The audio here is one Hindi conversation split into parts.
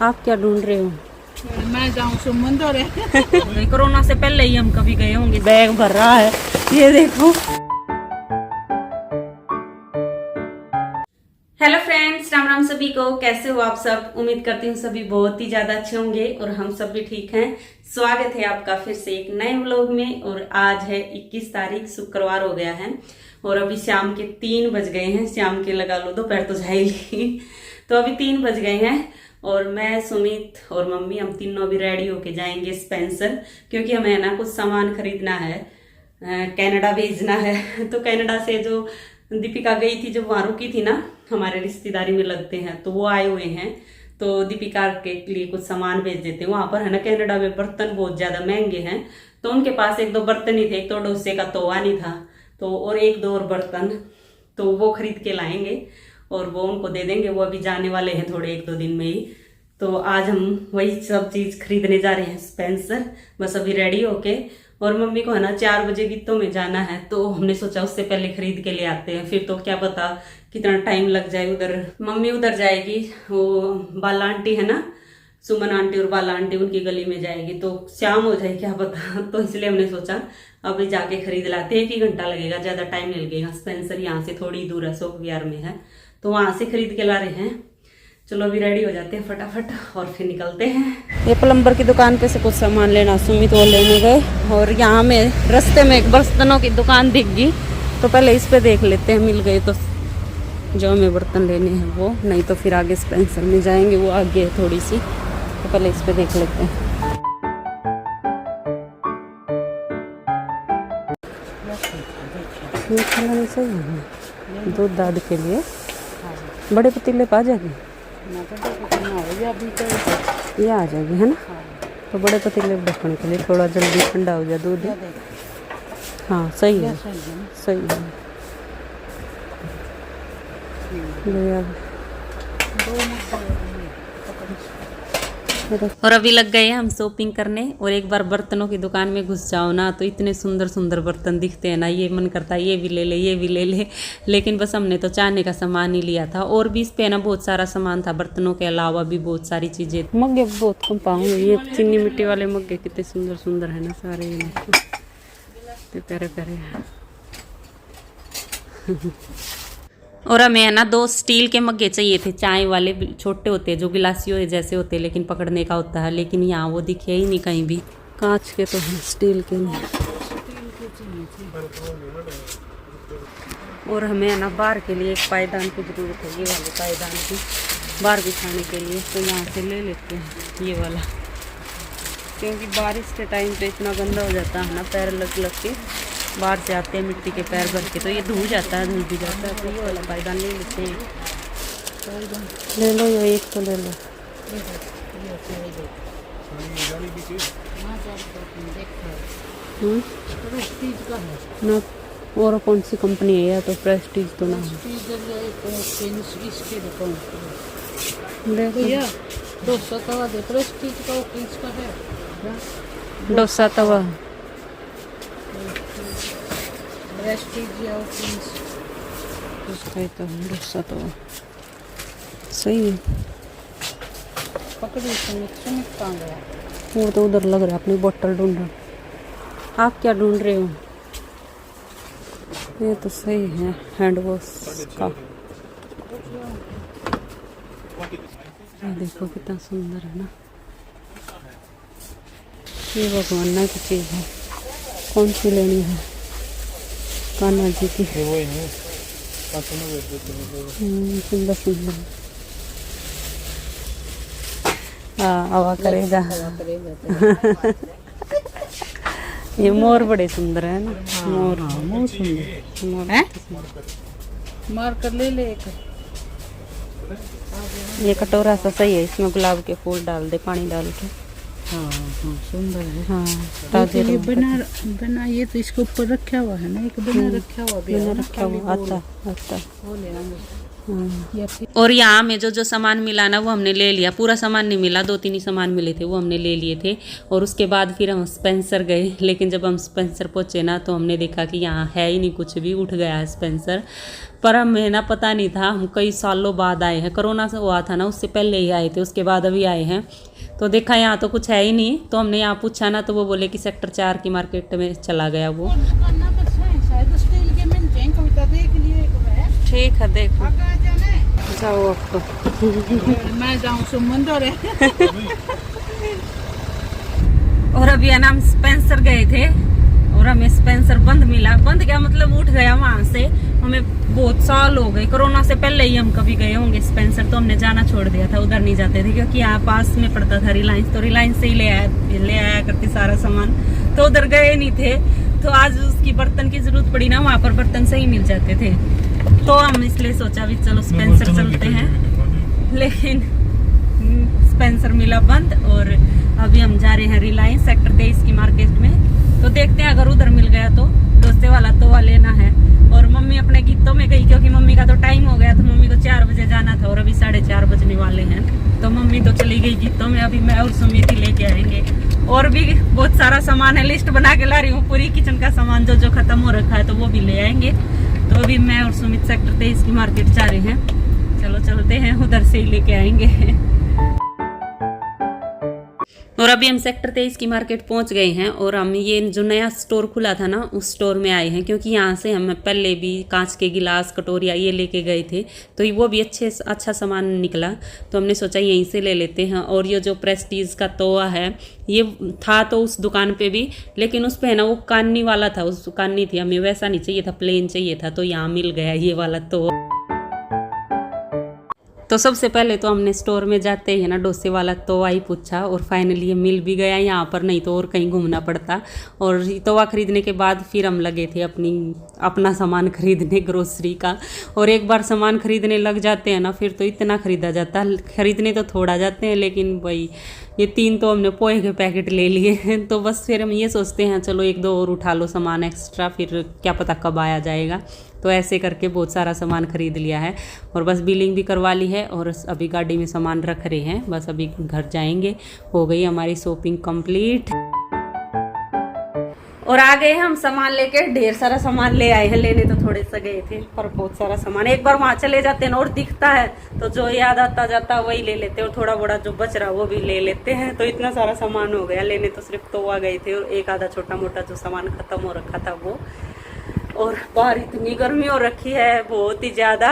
आप क्या ढूंढ रहे हो? मैं जाऊँ समुंदर कोरोना से पहले ही हम कभी गए होंगे। बैग भर रहा है, ये देखो। हेलो फ्रेंड्स, राम राम सभी को। कैसे हो आप सब? उम्मीद करती हूँ सभी बहुत ही ज्यादा अच्छे होंगे और हम सब भी ठीक हैं। स्वागत है आपका फिर से एक नए व्लॉग में। और आज है 21 तारीख, शुक्रवार हो गया है और अभी शाम के 3 बज गए हैं। शाम के लगा लो, दोपहर तो जाएगी। तो अभी 3 बज गए हैं और मैं, सुमित और मम्मी, हम तीनों भी रेडी होके जाएंगे स्पेंसर, क्योंकि हमें ना कुछ सामान खरीदना है, कनाडा भेजना है। तो कनाडा से जो दीपिका गई थी, जब वहां रुकी थी ना, हमारे रिश्तेदारी में लगते हैं, तो वो आए हुए हैं। तो दीपिका के लिए कुछ सामान भेज देते हैं। वहां पर है ना कनाडा में बर्तन बहुत ज्यादा महंगे हैं, तो उनके पास एक दो बर्तन ही थे। एक तो डोसे का तवा नहीं था, तो और एक दो और बर्तन, तो वो खरीद के लाएंगे और वो उनको दे देंगे। वो अभी जाने वाले हैं थोड़े 1-2 दिन में ही। तो आज हम वही सब चीज खरीदने जा रहे हैं स्पेंसर। बस अभी रेडी होके, और मम्मी को है ना 4 बजे गीतों में जाना है, तो हमने सोचा उससे पहले खरीद के ले आते हैं। फिर तो क्या पता कितना टाइम लग जाए। उधर मम्मी उधर जाएगी, वो बाला आंटी है ना, सुमन आंटी और बाला आंटी, उनकी गली में जाएगी, तो शाम हो जाए क्या पता। तो इसलिए हमने सोचा अभी जाके खरीद लाते हैं। 1 ही घंटा लगेगा, ज्यादा टाइम नहीं लगेगा। स्पेंसर यहाँ से थोड़ी दूर है, सोक विहार में है, तो वहां से खरीद के ला रहे हैं। चलो अभी रेडी हो जाते हैं फटाफट और फिर निकलते हैं। ये प्लम्बर की दुकान पे से कुछ सामान लेना, सुमित वो लेने गए। और यहाँ में रास्ते में एक बर्तनों की दुकान दिख गई, तो पहले इस पे देख लेते हैं, मिल गए तो जो हमें बर्तन लेने हैं वो, नहीं तो फिर आगे स्पेंसर में जाएंगे, वो आगे है थोड़ी सी, तो पहले इस पे देख लेते हैं। सही है दूध दाद के लिए। बड़े पतीले पा जाएगी, ये आ जाएगी है ना। तो बड़े पतीले ढकने के लिए थोड़ा जल्दी ठंडा हो जाए दूध। हाँ सही है, सही है। और अभी लग गए हम शॉपिंग करने। और एक बार बर्तनों की दुकान में घुस जाओ ना, तो इतने सुंदर सुंदर बर्तन दिखते हैं ना, ये मन करता है ये भी ले ले, ये भी ले ले। लेकिन बस हमने तो चाहने का सामान ही लिया था। और भी इस पे ना बहुत सारा सामान था, बर्तनों के अलावा भी बहुत सारी चीजें। मग्गे बहुत कम पाऊंगे। ये चीनी मिट्टी वाले मग्गे कितने सुंदर सुंदर है ना, सारे प्यारे प्यारे। और हमें है ना 2 स्टील के मग्गे चाहिए थे, चाय वाले, छोटे होते हैं जो गिलासियों जैसे होते हैं, लेकिन पकड़ने का होता है। लेकिन यहाँ वो दिखे ही नहीं कहीं भी। कांच के तो हैं, स्टील के नहीं। और हमें है ना बाहर के लिए एक पायदान की जरूरत है, ये वाले पायदान की, बाहर बिछाने के लिए। तो यहाँ से ले लेते हैं ये वाला, क्योंकि बारिश के टाइम पे इतना गंदा हो जाता है ना, पैर लग लग के बाहर से आते हैं मिट्टी के पैर भर के, तो ये धुल जाता है, धुल भी जाता है। तो ये वाला पायदान ले लेते हैं। ले लो, ये एक तो ले लो। ना और कौन सी कंपनी है या तो प्रेस्टीज तो ना है। डोसा तवा दे, प्रेस्टीज का किसका है? डोसा तवा, उसका तो डोसा तवा सही है। पकड़ी सुमित कहाँ गया? वो तो उधर लग रहा है, अपनी बोतल ढूंढ रहा। आप क्या ढूंढ रहे हो? ये तो सही है, हैंड वॉश का। ये देखो कितना सुंदर है ना, ये भगवान की चीज है। कौन सी लेनी है? कान्हा जी की। सुंदर सुंदर। हाँ, हवा करेगा। ये मोर बड़े सुंदर है ना। हाँ, मोर सुंदर, मोर है। मार कर ले ले एक। ये कटोरा सा सही है, इसमें गुलाब के फूल डाल दे, पानी डाल के। हाँ हाँ सुंदर है। हाँ ताजे ये बना ये तो इसके ऊपर रखा हुआ है ना, एक बना रखा हुआ भी बना रखा हुआ आता। वो ले आएंगे। या फिर और यहाँ में जो सामान मिला ना वो हमने ले लिया, पूरा सामान नहीं मिला, 2-3 ही सामान मिले थे वो हमने ले लिए थे। और उसके बाद फिर हम स्पेंसर गए, लेकिन जब हम स्पेंसर पहुँचे ना तो हमने देखा कि यहाँ है ही नहीं कुछ भी, उठ गया है स्पेंसर। पर हमें ना पता नहीं था, हम कई सालों बाद आए हैं, कोरोना से हुआ था ना उससे पहले ही आए थे, उसके बाद अभी आए हैं। तो देखा यहाँ तो कुछ है ही नहीं, तो हमने यहाँ पूछा ना तो वो बोले कि सेक्टर 4 की मार्केट में चला गया वो। ठीक है देखो जाओ अब तो। मैं जाऊँ सुमंदर है। और अभी है ना हम स्पेंसर गए थे और हमें स्पेंसर बंद मिला। बंद क्या मतलब उठ गया वहां से, हमें बहुत साल हो गए, कोरोना से पहले ही हम कभी गए होंगे स्पेंसर, तो हमने जाना छोड़ दिया था, उधर नहीं जाते थे क्योंकि यहाँ पास में पड़ता था रिलायंस, तो रिलायंस से ही ले आया करती सारा सामान, तो उधर गए नहीं थे। तो आज उसकी बर्तन की जरूरत पड़ी ना, वहां पर बर्तन सही मिल जाते थे, तो हम इसलिए सोचा भी चलो स्पेंसर चलते हैं, लेकिन स्पेंसर मिला बंद। और अभी हम जा रहे हैं रिलायंस सेक्टर 23 की मार्केट में, तो देखते हैं अगर उधर मिल गया तो डोसे वाला तवा लेना है। और मम्मी अपने गीतों में गई क्योंकि मम्मी का तो टाइम हो गया था, मम्मी को 4 बजे जाना था और अभी 4:30 बजने वाले हैं, तो मम्मी तो चली गई गीतों में। अभी मैं और सुमित ही लेके आएंगे, और भी बहुत सारा सामान है, लिस्ट बना के ला रही हूँ, पूरी किचन का सामान जो खत्म हो रखा है तो वो भी ले आएंगे। तो अभी मैं और सुमित सेक्टर 23 की मार्केट जा रहे हैं, चलो चलते हैं, उधर से ही लेके आएंगे। और अभी हम सेक्टर 23 की मार्केट पहुंच गए हैं और हम ये जो नया स्टोर खुला था ना उस स्टोर में आए हैं, क्योंकि यहाँ से हम पहले भी कांच के गिलास कटोरिया ये लेके गए थे, तो वो भी अच्छा सामान निकला, तो हमने सोचा यहीं से ले लेते हैं। और ये जो प्रेस्टीज का तवा है ये था तो उस दुकान पे भी, लेकिन उस पे है ना वो कान्नी वाला था, उस कान्नी थी, हमें वैसा नहीं चाहिए था, प्लेन चाहिए था, तो यहाँ मिल गया ये वाला तवा। तो सबसे पहले तो हमने स्टोर में जाते ही ना डोसे वाला तवा ही पूछा और फाइनली ये मिल भी गया यहाँ पर, नहीं तो और कहीं घूमना पड़ता। और तवा खरीदने के बाद फिर हम लगे थे अपना सामान खरीदने ग्रोसरी का। और एक बार सामान खरीदने लग जाते हैं ना फिर तो इतना खरीदा जाता है, खरीदने तो थोड़ा जाते हैं, लेकिन भाई ये 3 तो हमने पोहे के पैकेट ले लिए हैं, तो बस फिर हम ये सोचते हैं चलो 1-2 और उठा लो सामान एक्स्ट्रा, फिर क्या पता कब आया जाएगा। तो ऐसे करके बहुत सारा सामान खरीद लिया है और बस बिलिंग भी करवा ली है और अभी गाड़ी में सामान रख रहे हैं, बस अभी घर जाएंगे। हो गई हमारी शॉपिंग कंप्लीट और आ गए हम सामान लेके, ढेर सारा सामान ले आए हैं, लेने तो थोड़े से गए थे पर बहुत सारा सामान, एक बार वहां चले जाते हैं ना और दिखता है तो जो याद आता जाता वही ले लेते हैं, और थोड़ा बड़ा जो बच रहा वो भी ले लेते हैं। तो इतना सारा सामान हो गया, लेने तो सिर्फ तवा गए थे और एक आधा छोटा मोटा जो सामान खत्म हो रखा था वो। और बाहर इतनी गर्मी हो रखी है बहुत ही ज्यादा,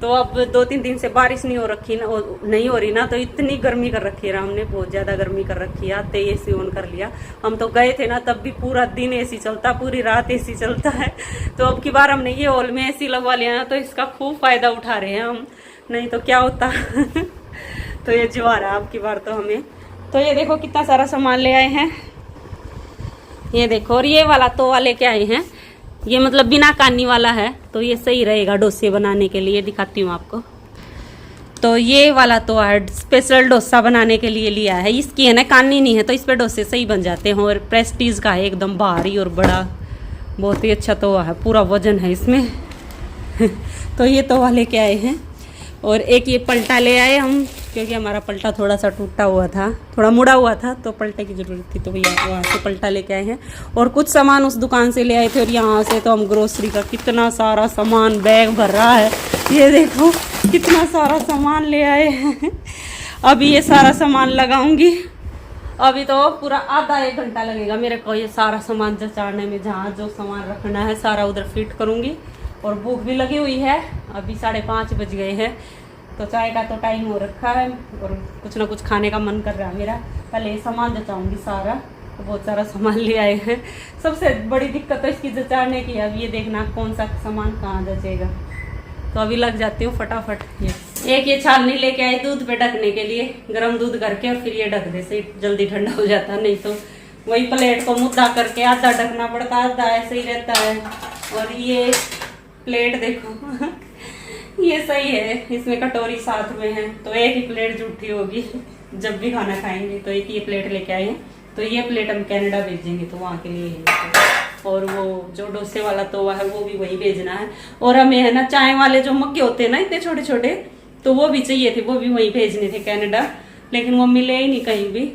तो अब 2-3 दिन से बारिश नहीं हो रही ना, तो इतनी गर्मी कर रखी है, हमने बहुत ज्यादा गर्मी कर रखी है। आते एसी ऑन कर लिया, हम तो गए थे ना तब भी पूरा दिन एसी चलता, पूरी रात एसी चलता है। तो अब की बार हमने ये हॉल में एसी लगवा लिया ना, तो इसका खूब फायदा उठा रहे हैं हम, नहीं तो क्या होता। तो ये जो आ रहा है अब की बार तो हमें। तो ये देखो कितना सारा सामान ले आए हैं, ये देखो। और ये वाला तवा लेके आए हैं, ये मतलब बिना कान्नी वाला है, तो ये सही रहेगा डोसे बनाने के लिए, दिखाती हूँ आपको। तो ये वाला तो स्पेशल डोसा बनाने के लिए लिया है, इसकी है ना कान्नी नहीं है, तो इस पे डोसे सही बन जाते हैं। और प्रेस्टीज का है, एकदम भारी और बड़ा, बहुत ही अच्छा तवा है, पूरा वजन है इसमें। तो ये तवा लेके आए हैं और एक ये पलटा ले आए हम, क्योंकि हमारा पलटा थोड़ा सा टूटा हुआ था, थोड़ा मुड़ा हुआ था, तो पलटे की ज़रूरत थी, तो भैया वहाँ से पलटा लेके आए हैं। और कुछ सामान उस दुकान से ले आए थे और यहाँ से तो हम ग्रोसरी का कितना सारा सामान बैग भर रहा है, ये देखो कितना सारा सामान ले आए हैं। अभी ये सारा सामान लगाऊंगी, अभी तो पूरा आधा 1 घंटा लगेगा मेरे को ये सारा सामान जचाने में, जहाँ जो सामान रखना है सारा उधर फिट करूँगी। और भूख भी लगी हुई है, अभी 5:30 बज गए हैं, तो चाय का तो टाइम हो रखा है और कुछ ना कुछ खाने का मन कर रहा है मेरा। पहले ये सामान जचाऊंगी सारा, तो बहुत सारा सामान ले आए हैं। सबसे बड़ी दिक्कत तो इसकी जचाने की है, अब ये देखना कौन सा सामान कहाँ जचेगा, तो अभी लग जाती हूँ फटाफट। एक ये छालनी लेके आए दूध पे ढकने के लिए, गर्म दूध करके और फिर ये ढक दे, से जल्दी ठंडा हो जाता है, नहीं तो वही प्लेट को मुद्दा करके आधा ढकना पड़ता, आधा ऐसे ही रहता है। और ये प्लेट देखो ये सही है, इसमें कटोरी साथ में है, तो एक ही प्लेट जूठी होगी जब भी खाना खाएंगे, तो एक ये प्लेट लेके आए हैं। तो ये प्लेट हम कनाडा भेजेंगे, तो वहाँ के लिए है। और वो जो डोसे वाला तवा है वो भी वही भेजना है। और हमें है ना चाय वाले जो मग्गे होते हैं ना इतने छोटे छोटे, तो वो भी चाहिए थे, वो भी वही भेजने थे कनाडा, लेकिन मम्मी ले ही नहीं कहीं भी।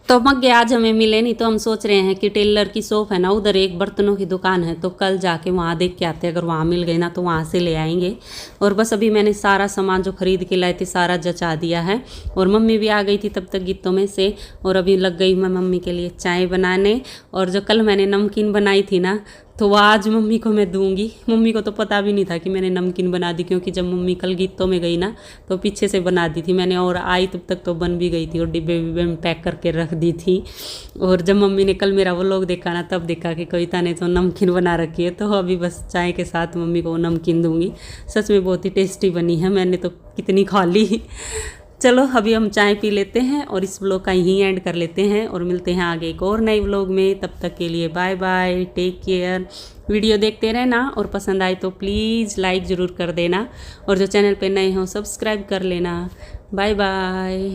तो मग्गे आज हमें मिले नहीं, तो हम सोच रहे हैं कि टेलर की शॉप है ना उधर एक बर्तनों की दुकान है, तो कल जाके वहाँ देख के आते हैं, अगर वहाँ मिल गए ना तो वहाँ से ले आएंगे। और बस अभी मैंने सारा सामान जो खरीद के लाए थे सारा जचा दिया है, और मम्मी भी आ गई थी तब तक गीतों में से, और अभी लग गई मैं मम्मी के लिए चाय बनाने। और जो कल मैंने नमकीन बनाई थी ना, तो वो आज मम्मी को मैं दूंगी। मम्मी को तो पता भी नहीं था कि मैंने नमकीन बना दी, क्योंकि जब मम्मी कल गीतों में गई ना तो पीछे से बना दी थी मैंने, और आई तब तक तो बन भी गई थी और डिब्बे विब्बे में पैक करके रख दी थी। और जब मम्मी ने कल मेरा वो लोग देखा ना, तब देखा कि कविता ने तो नमकीन बना रखी है, तो अभी बस चाय के साथ मम्मी को नमकीन दूंगी। सच में बहुत ही टेस्टी बनी है, मैंने तो कितनी खा ली। चलो अभी हम चाय पी लेते हैं और इस व्लॉग का यहीं एंड कर लेते हैं, और मिलते हैं आगे एक और नए व्लॉग में। तब तक के लिए bye bye, take care. Video देखते रहना, और पसंद आए तो प्लीज़ लाइक ज़रूर कर देना, और जो चैनल पे नए हो सब्सक्राइब कर लेना। Bye bye.